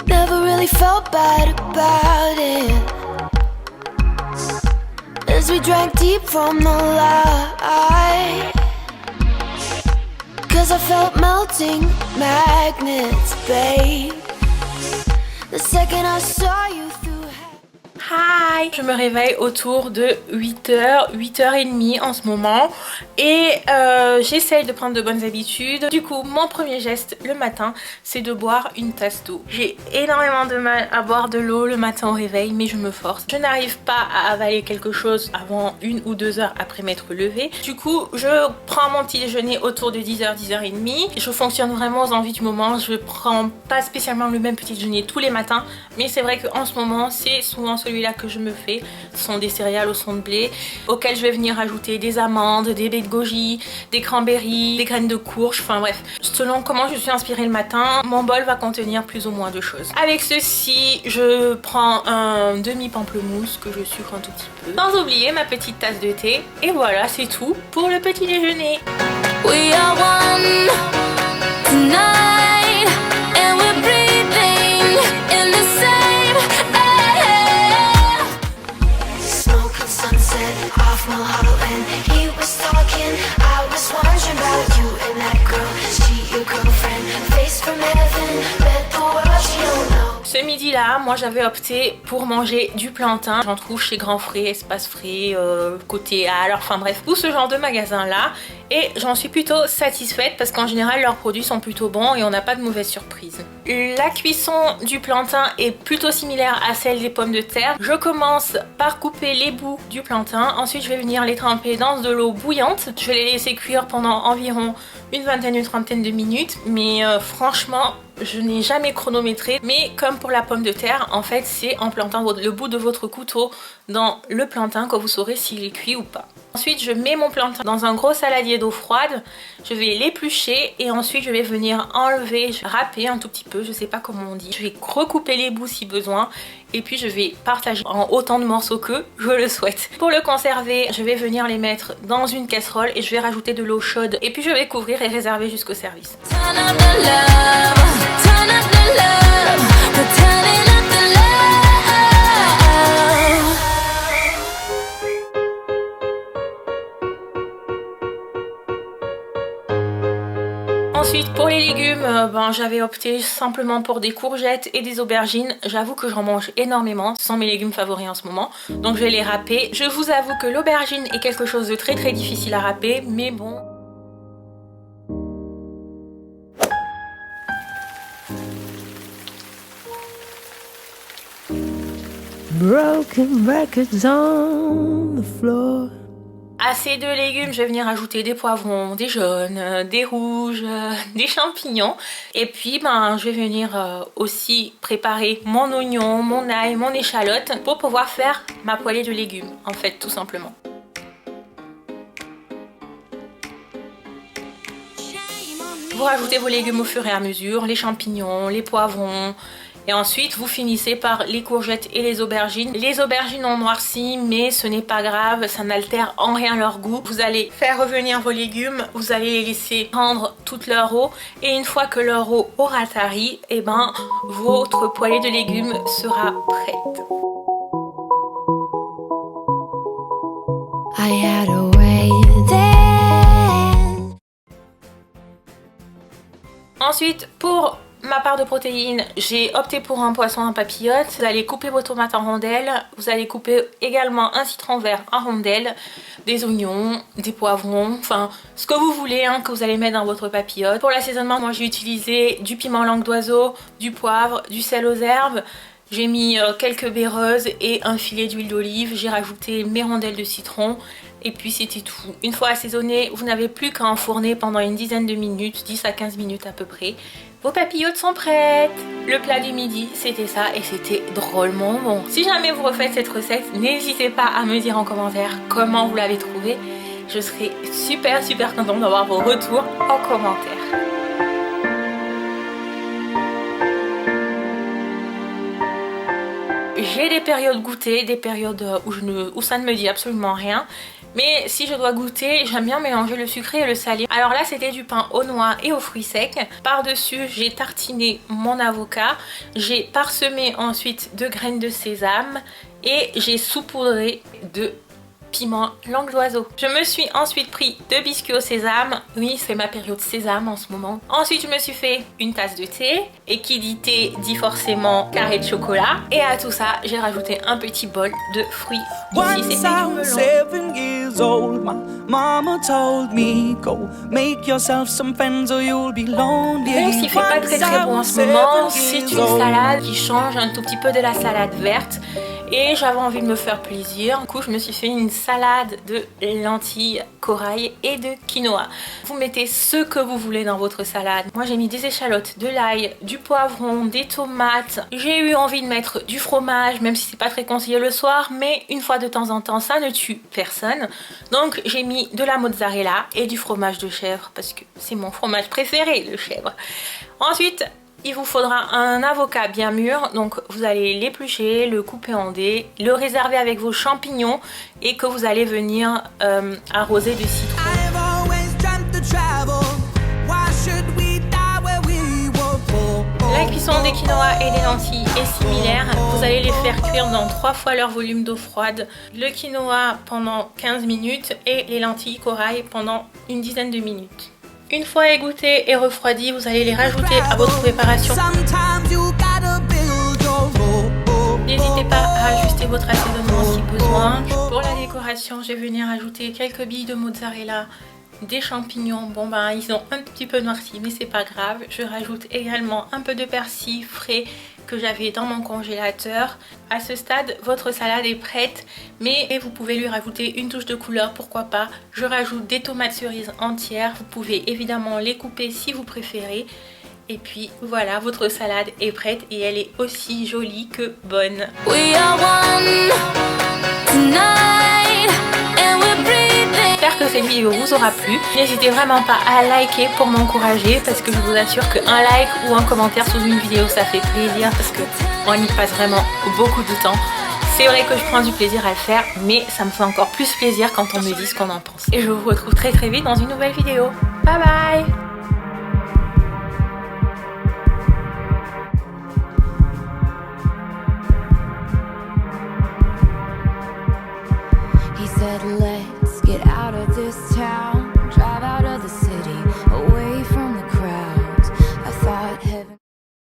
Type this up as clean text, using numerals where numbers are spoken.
Never really felt bad about it as we drank deep from the light. Cause I felt melting magnets, babe. The second I saw you through. Hi! Je me réveille autour de 8h, 8h30 en ce moment et j'essaye de prendre de bonnes habitudes. Du coup, mon premier geste le matin, c'est de boire une tasse d'eau. J'ai énormément de mal à boire de l'eau le matin au réveil, mais je me force. Je n'arrive pas à avaler quelque chose avant 1 ou 2 heures après m'être levée. Du coup, je prends mon petit déjeuner autour de 10h, 10h30. Je fonctionne vraiment aux envies du moment. Je prends pas spécialement le même petit déjeuner tous les matins, mais c'est vrai qu'en ce moment, c'est souvent celui-là que je me fais. Ce sont des céréales au son de blé auxquelles je vais venir ajouter des amandes, des baies de goji, des cranberries, des graines de courge, enfin bref. Selon comment je suis inspirée le matin, mon bol va contenir plus ou moins de choses. Avec ceci, je prends un demi-pamplemousse que je sucre un tout petit peu. Sans oublier ma petite tasse de thé. Et voilà, c'est tout pour le petit déjeuner. We are one tonight, and we're breathing in the same air. Smoking sunset off Mulhollow, and he was talking. I was wondering about you and that girl. Is she your girlfriend? Face from heaven, bet the world she don't know. Ce midi-là, moi j'avais opté pour manger du plantain. J'en trouve chez Grand Frais, Espace Frais, Côté Halles, enfin bref, tout ce genre de magasins-là. Et j'en suis plutôt satisfaite parce qu'en général leurs produits sont plutôt bons et on n'a pas de mauvaises surprises. La cuisson du plantain est plutôt similaire à celle des pommes de terre. Je commence par couper les bouts du plantain. Ensuite je vais venir les tremper dans de l'eau bouillante. Je vais les laisser cuire pendant environ une vingtaine, une trentaine de minutes. Mais franchement, je n'ai jamais chronométré, mais comme pour la pomme de terre, en fait c'est en plantant le bout de votre couteau dans le plantain que vous saurez s'il est cuit ou pas. Ensuite je mets mon plantain dans un gros saladier d'eau froide, je vais l'éplucher et ensuite je vais venir enlever, râper un tout petit peu, je sais pas comment on dit. Je vais recouper les bouts si besoin et puis je vais partager en autant de morceaux que je le souhaite. Pour le conserver, je vais venir les mettre dans une casserole et je vais rajouter de l'eau chaude et puis je vais couvrir et réserver jusqu'au service. Ensuite pour les légumes, j'avais opté simplement pour des courgettes et des aubergines. J'avoue que j'en mange énormément, ce sont mes légumes favoris en ce moment. Donc je vais les râper. Je vous avoue que l'aubergine est quelque chose de très très difficile à râper, mais bon. Broken records on the floor. À ces deux légumes, je vais venir ajouter des poivrons, des jaunes, des rouges, des champignons. Et puis, je vais venir aussi préparer mon oignon, mon ail, mon échalote pour pouvoir faire ma poêlée de légumes, en fait, tout simplement. Vous rajoutez vos légumes au fur et à mesure, les champignons, les poivrons. Et ensuite, vous finissez par les courgettes et les aubergines. Les aubergines ont noirci, mais ce n'est pas grave, ça n'altère en rien leur goût. Vous allez faire revenir vos légumes, vous allez les laisser prendre toute leur eau. Et une fois que leur eau aura tari, votre poêlée de légumes sera prête. I had a way then. Ensuite, pour ma part de protéines, j'ai opté pour un poisson en papillote. Vous allez couper vos tomates en rondelles. Vous allez couper également un citron vert en rondelles, des oignons, des poivrons, enfin ce que vous voulez que vous allez mettre dans votre papillote. Pour l'assaisonnement, moi j'ai utilisé du piment langue d'oiseau, du poivre, du sel aux herbes. J'ai mis quelques baies roses et un filet d'huile d'olive. J'ai rajouté mes rondelles de citron. Et puis c'était tout. Une fois assaisonné, vous n'avez plus qu'à enfourner pendant une dizaine de minutes, 10 à 15 minutes à peu près. Vos papillotes sont prêtes. Le plat du midi, c'était ça et c'était drôlement bon. Si jamais vous refaites cette recette, n'hésitez pas à me dire en commentaire comment vous l'avez trouvée. Je serai super contente d'avoir vos retours en commentaire. J'ai des périodes goûtées, des périodes où ça ne me dit absolument rien. Mais si je dois goûter, j'aime bien mélanger le sucré et le salé. Alors là, c'était du pain aux noix et aux fruits secs. Par-dessus, j'ai tartiné mon avocat. J'ai parsemé ensuite de graines de sésame et j'ai saupoudré de piment langue d'oiseau. Je me suis ensuite pris 2 biscuits au sésame. Oui, c'est ma période sésame en ce moment. Ensuite, je me suis fait une tasse de thé. Et qui dit thé dit forcément carré de chocolat. Et à tout ça, j'ai rajouté un petit bol de fruits. Ici, c'était du melon. Même s'il fait pas très bon en ce moment, c'est une salade qui change un tout petit peu de la salade verte. Et j'avais envie de me faire plaisir. Du coup, je me suis fait une salade de lentilles, corail et de quinoa. Vous mettez ce que vous voulez dans votre salade. Moi, j'ai mis des échalotes, de l'ail, du poivron, des tomates. J'ai eu envie de mettre du fromage, même si c'est pas très conseillé le soir. Mais une fois de temps en temps, ça ne tue personne. Donc, j'ai mis de la mozzarella et du fromage de chèvre parce que c'est mon fromage préféré, le chèvre. Ensuite, il vous faudra un avocat bien mûr, donc vous allez l'éplucher, le couper en dés, le réserver avec vos champignons et que vous allez venir arroser de citron. La cuisson des quinoa et des lentilles est similaire, vous allez les faire cuire dans 3 fois leur volume d'eau froide. Le quinoa pendant 15 minutes et les lentilles corail pendant une dizaine de minutes. Une fois égouttés et refroidis, vous allez les rajouter à votre préparation. N'hésitez pas à ajuster votre assaisonnement si besoin. Pour la décoration, je vais venir ajouter quelques billes de mozzarella, des champignons. Bon ben ils ont un petit peu noirci mais c'est pas grave. Je rajoute également un peu de persil frais que j'avais dans mon congélateur. À ce stade, votre salade est prête, mais vous pouvez lui rajouter une touche de couleur, pourquoi pas. Je rajoute des tomates cerises entières, vous pouvez évidemment les couper si vous préférez. Et puis voilà, votre salade est prête et elle est aussi jolie que bonne. We are one tonight, and we're breathing. J'espère que cette vidéo vous aura plu. N'hésitez vraiment pas à liker pour m'encourager parce que je vous assure qu'un like ou un commentaire sous une vidéo ça fait plaisir parce qu'on y passe vraiment beaucoup de temps. C'est vrai que je prends du plaisir à le faire mais ça me fait encore plus plaisir quand on me dit ce qu'on en pense. Et je vous retrouve très vite dans une nouvelle vidéo. Bye bye!